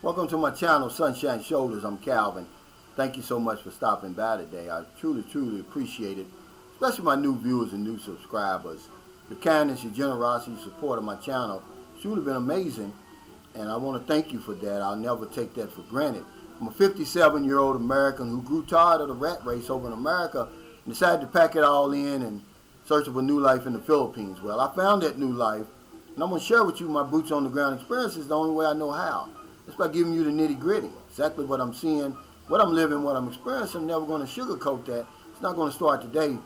Welcome to my channel, Sunshine Shoulders. I'm Calvin. Thank you so much for stopping by today. I truly appreciate it, especially my new viewers and new subscribers. Your kindness, your generosity, your support of my channel has truly been amazing, and I want to thank you for that. I'll never take that for granted. I'm a 57-year-old American who grew tired of the rat race over in America and decided to pack it all in and search for a new life in the Philippines. Well, I found that new life, and I'm going to share with you my boots on the ground experiences the only way I know how. It's by giving you the nitty-gritty, exactly what I'm seeing, what I'm living, what I'm experiencing. I'm never going to sugarcoat that. It's not going to start today.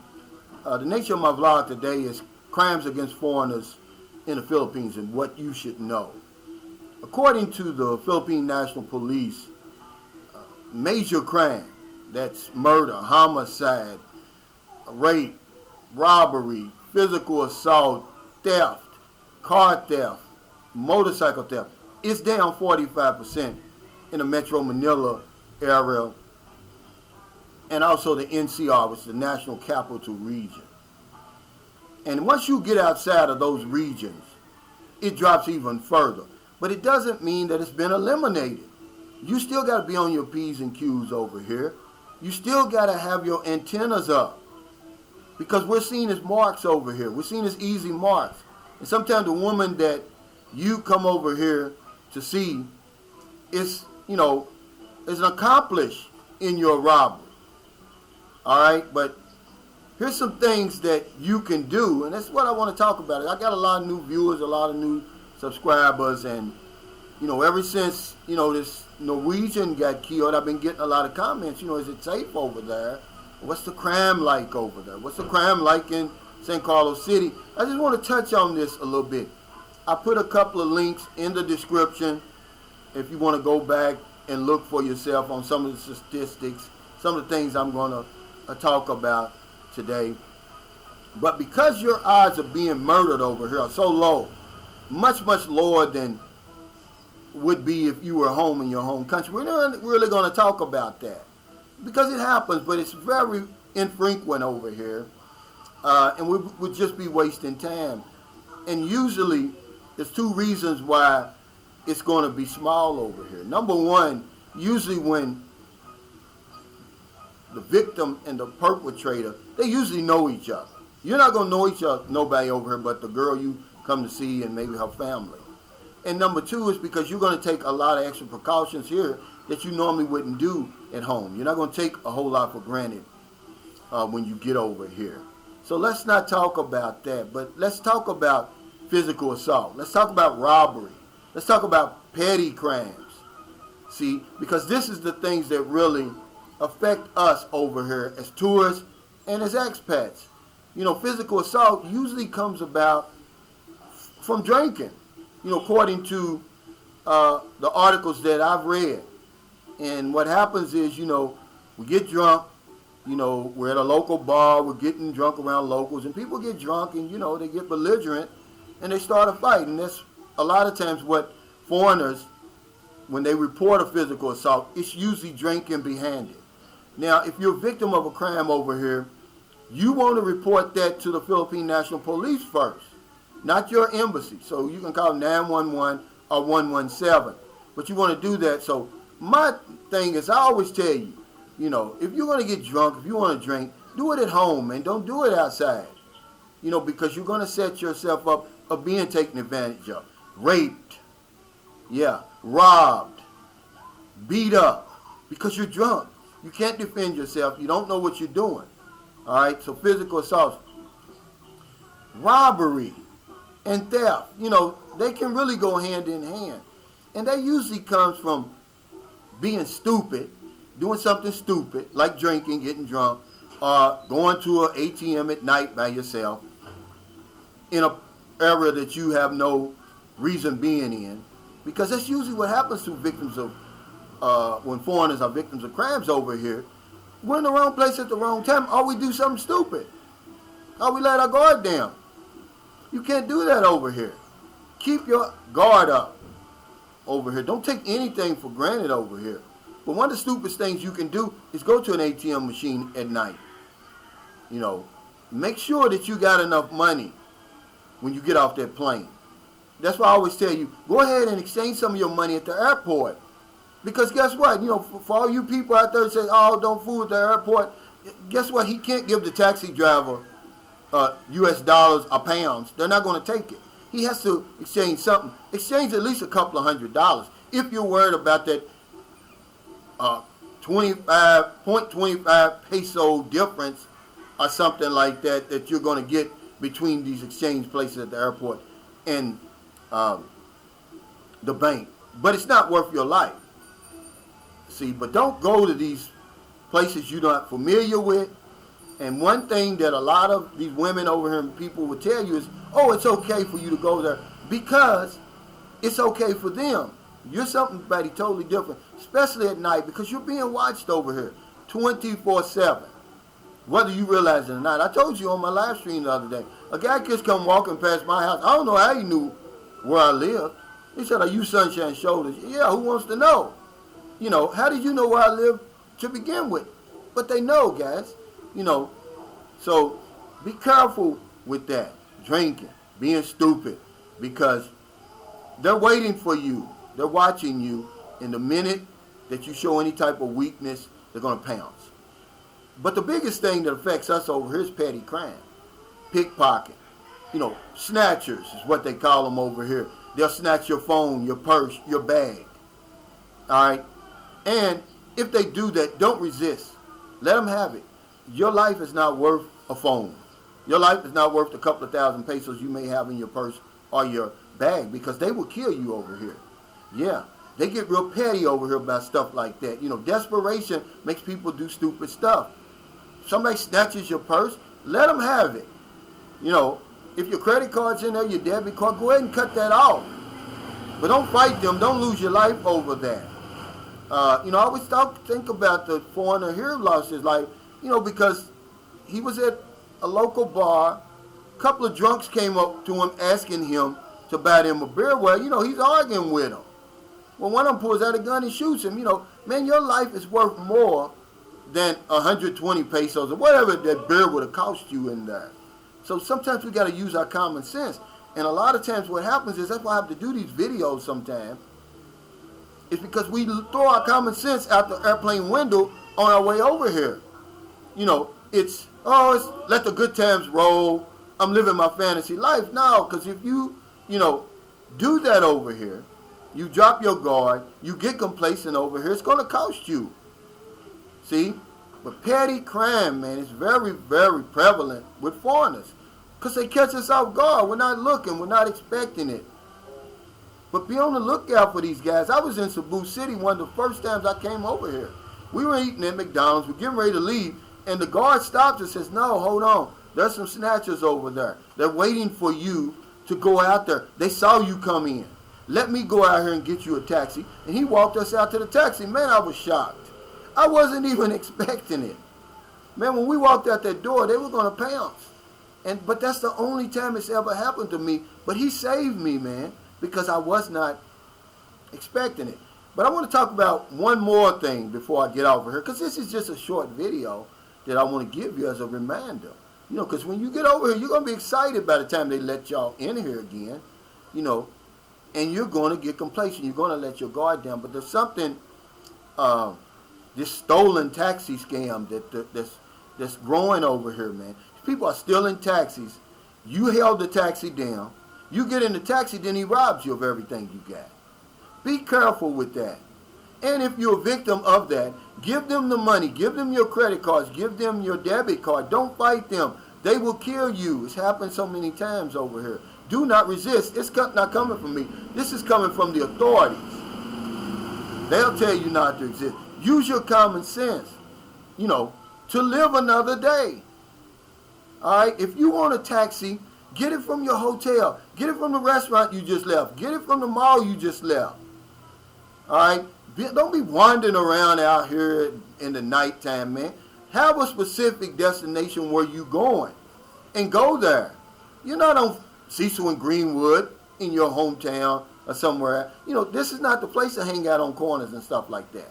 The nature of my vlog today is crimes against foreigners in the Philippines and what you should know. According to the Philippine National Police, major crime, that's murder, homicide, rape, robbery, physical assault, theft, car theft, motorcycle theft, it's down 45% in the Metro Manila area and also the NCR, which is the National Capital Region. And once you get outside of those regions, it drops even further. But it doesn't mean that it's been eliminated. You still got to be on your P's and Q's over here. You still got to have your antennas up because we're seen as marks over here. We're seen as easy marks. And sometimes the woman that you come over here to see is, is an accomplice in your robbery. All right, but here's some things that you can do, and that's what I want to talk about. I got a lot of new viewers, a lot of new subscribers, and ever since this Norwegian got killed, I've been getting a lot of comments. Is it safe over there? What's the crime like over there? What's the crime like in St. Carlos City? I just want to touch on this a little bit. I put a couple of links in the description if you want to go back and look for yourself on some of the statistics, some of the things I'm going to talk about today. But because your odds of being murdered over here are so low, much lower than would be if you were home in your home country, we're not really going to talk about that because it happens, but it's very infrequent over here, and we would just be wasting time. And usually there's two reasons why it's going to be small over here. Number one, usually when the victim and the perpetrator, they usually know each other. You're not going to know nobody over here but the girl you come to see and maybe her family. And number two is because you're going to take a lot of extra precautions here that you normally wouldn't do at home. You're not going to take a whole lot for granted when you get over here. So let's not talk about that, but let's talk about physical assault. Let's talk about robbery. Let's talk about petty crimes. See, because this is the things that really affect us over here as tourists and as expats. Physical assault usually comes about from drinking. According to the articles that I've read. And what happens is, we get drunk, we're at a local bar, we're getting drunk around locals, and people get drunk and, they get belligerent and they start a fight. And that's a lot of times what foreigners, when they report a physical assault, it's usually drinking behind it. Now, if you're a victim of a crime over here, you want to report that to the Philippine National Police first, not your embassy. So you can call 911 or 117. But you want to do that. So my thing is, I always tell you, if you're going to get drunk, if you want to drink, do it at home, and don't do it outside. Because you're going to set yourself up of being taken advantage of. Raped. Yeah. Robbed. Beat up. Because you're drunk. You can't defend yourself. You don't know what you're doing. All right? So physical assault. Robbery and theft, they can really go hand in hand. And that usually comes from being stupid, doing something stupid, like drinking, getting drunk, or going to an ATM at night by yourself in an area that you have no reason being in. Because that's usually what happens to victims of, when foreigners are victims of crimes over here. We're in the wrong place at the wrong time, or we do something stupid, or we let our guard down. You can't do that over here. Keep your guard up over here. Don't take anything for granted over here. But one of the stupidest things you can do is go to an ATM machine at night. Make sure that you got enough money when you get off that plane. That's why I always tell you, go ahead and exchange some of your money at the airport Because guess what? For all you people out there that say, oh, don't fool at the airport, guess what? He can't give the taxi driver U.S. dollars or pounds. They're not going to take it. He has to exchange something. Exchange at least a couple of $100. If you're worried about that 0.25 peso difference or something like that that you're going to get between these exchange places at the airport and the bank. But it's not worth your life. See, but don't go to these places you're not familiar with. And one thing that a lot of these women over here and people will tell you is, oh, it's okay for you to go there because it's okay for them. You're somebody totally different, especially at night, because you're being watched over here 24/7, whether you realize it or not. I told you on my live stream the other day, a guy just come walking past my house. I don't know how he knew where I lived. He said, are you Sunshine Shoulders? Yeah, who wants to know? How did you know where I live to begin with? But they know, guys. So be careful with that. Drinking, being stupid, because they're waiting for you. They're watching you, and the minute that you show any type of weakness, they're going to pounce. But the biggest thing that affects us over here is petty crime. Pickpocket. Snatchers is what they call them over here. They'll snatch your phone, your purse, your bag. All right? And if they do that, don't resist. Let them have it. Your life is not worth a phone. Your life is not worth a couple of thousand pesos you may have in your purse or your bag, because they will kill you over here. Yeah, they get real petty over here about stuff like that. Desperation makes people do stupid stuff. Somebody snatches your purse, let them have it. If your credit card's in there, your debit card, go ahead and cut that off. But don't fight them. Don't lose your life over that. I always think about the foreigner here lost his life, because he was at a local bar. A couple of drunks came up to him asking him to buy them a beer. Well, he's arguing with them. Well, one of them pulls out a gun and shoots him. Man, your life is worth more than 120 pesos or whatever that beer would have cost you in there. So sometimes we got to use our common sense. And a lot of times what happens is, that's why I have to do these videos sometimes. It's because we throw our common sense out the airplane window on our way over here. It's let the good times roll. I'm living my fantasy life. No, because if you, do that over here, you drop your guard, you get complacent over here, it's going to cost you. See? But petty crime, man, is very, very prevalent with foreigners, because they catch us off guard. We're not looking. We're not expecting it. But be on the lookout for these guys. I was in Cebu City one of the first times I came over here. We were eating at McDonald's. We're getting ready to leave. And the guard stops and says, no, hold on. There's some snatchers over there. They're waiting for you to go out there. They saw you come in. Let me go out here and get you a taxi. And he walked us out to the taxi. Man, I was shocked. I wasn't even expecting it. Man, when we walked out that door, they were going to pounce. But that's the only time it's ever happened to me. But he saved me, man, because I was not expecting it. But I want to talk about one more thing before I get over here, because this is just a short video that I want to give you as a reminder. Because when you get over here, you're going to be excited by the time they let y'all in here again, and you're going to get complacent. You're going to let your guard down. But there's something, this stolen taxi scam that's growing over here, man. People are stealing taxis. You held the taxi down. You get in the taxi, then he robs you of everything you got. Be careful with that. And if you're a victim of that, give them the money. Give them your credit cards. Give them your debit card. Don't fight them. They will kill you. It's happened so many times over here. Do not resist. It's not coming from me. This is coming from the authorities. They'll tell you not to resist. Use your common sense, to live another day. All right? If you want a taxi, get it from your hotel. Get it from the restaurant you just left. Get it from the mall you just left. All right? Don't be wandering around out here in the nighttime, man. Have a specific destination where you're going and go there. You're not on Cecil and Greenwood in your hometown or somewhere. This is not the place to hang out on corners and stuff like that.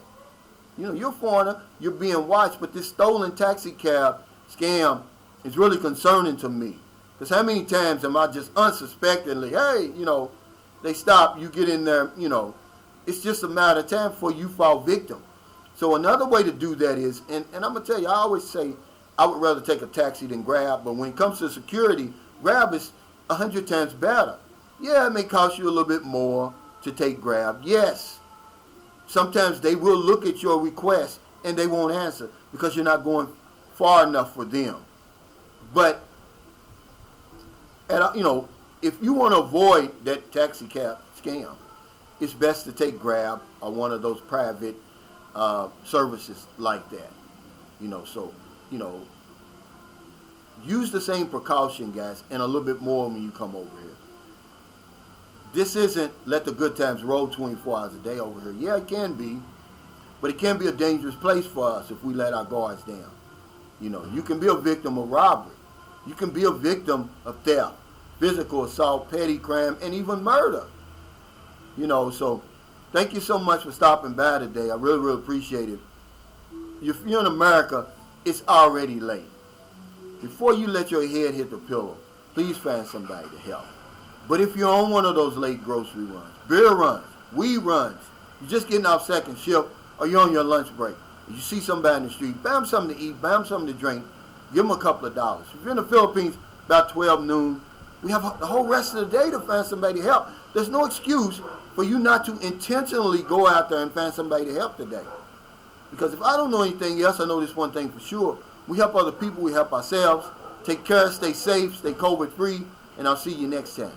You're a foreigner, you're being watched, but this stolen taxi cab scam is really concerning to me. Because how many times am I just unsuspectingly, hey, they stop, you get in there, it's just a matter of time before you fall victim. So another way to do that is, and I'm going to tell you, I always say I would rather take a taxi than Grab, but when it comes to security, Grab is 100 times better. Yeah, it may cost you a little bit more to take Grab. Yes. Sometimes they will look at your request and they won't answer because you're not going far enough for them. But, if you want to avoid that taxi cab scam, it's best to take Grab or one of those private services like that. Use the same precaution, guys, and a little bit more when you come over here. This isn't let the good times roll 24 hours a day over here. Yeah, it can be, but it can be a dangerous place for us if we let our guards down. You can be a victim of robbery. You can be a victim of theft, physical assault, petty crime, and even murder. So thank you so much for stopping by today. I really, really appreciate it. If you're in America, it's already late. Before you let your head hit the pillow, please find somebody to help. But if you're on one of those late grocery runs, beer runs, weed runs, you're just getting off second shift, or you're on your lunch break, you see somebody in the street, buy them something to eat, buy them something to drink, give them a couple of dollars. If you're in the Philippines, about 12 noon, we have the whole rest of the day to find somebody to help. There's no excuse for you not to intentionally go out there and find somebody to help today. Because if I don't know anything else, I know this one thing for sure. We help other people, we help ourselves. Take care, stay safe, stay COVID-free, and I'll see you next time.